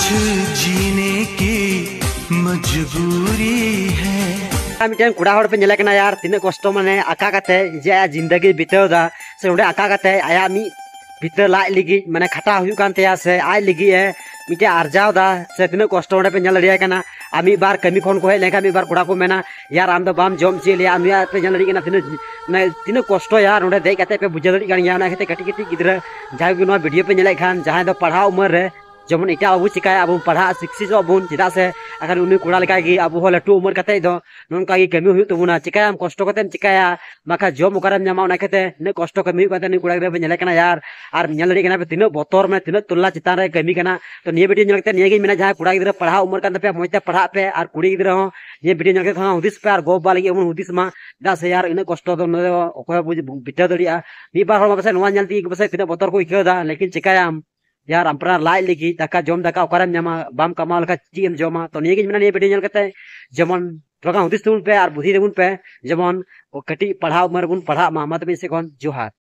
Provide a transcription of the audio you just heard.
जीने की मजबूरी है। मिट्टन कुड़ा हड़ पे नेले कना यार तीन कष्ट माने आका काते जे जिंदगी बितावदा से उडे आका काते आया मी भीतर लाइ लिगी माने खटा हुयु कान तया से आइ लिगी है मिटे आरजावदा से तीन कष्ट उडे पे नेल रिया कना आमी बार कमी खन को हे लेका मी बार कुड़ा को मेना यार आम दो बाम जम चे लिया आमी पे नेल रिया कना तीन कष्ट यार उडे देख काते पे बुझा दड़ी कान या ना कते कटी कटी गिदरा जाय नो वीडियो पे नेले खान जहां दो पढ़ा उमर रे जमन इटा अबू चिकाय अब पढ़ा शिक्षित अबुन चिदा से अगर उनी कुड़ा लेका गी अब हो लटू उमर कते दो नोनका गी कमी हुयु तबुना चिकायम कष्ट कतेम चिकाया माखा जम उकारम न्यामा उना कते ने कष्ट कमी कते ने कुड़ा रे नेले कना यार आर नेल लड़ी कना पे तीन बोतर में तीन तुलना चितान रे कमी कना तो निये वीडियो नेल कते निये गी मेना जहां कुड़ा गिदरा पढ़ा उमर कान पे मोजते पढ़ा पे आर कुड़ी गिदरा हो ये वीडियो नेल कते हुदिस पे आर गो बाली उन हुदिस मा दा से यार इन कष्ट दो न ओको बुझ बिटा दड़िया मी बार हो बसे नवा नेलती बसे तीन बोतर को इकदा लेकिन चिकायाम यार अपना लाई लगी दाका जम दाका ओकरम न्यामा बाम कमाल का चीम जमा तो निये गी मेना निये वीडियो नेल कते जमन थोड़ा हुदिस तुन पे आर बुद्धि देबुन पे जमन ओ कटी पढ़ा उमर बुन पढ़ा मा मत में से कोन जोहार।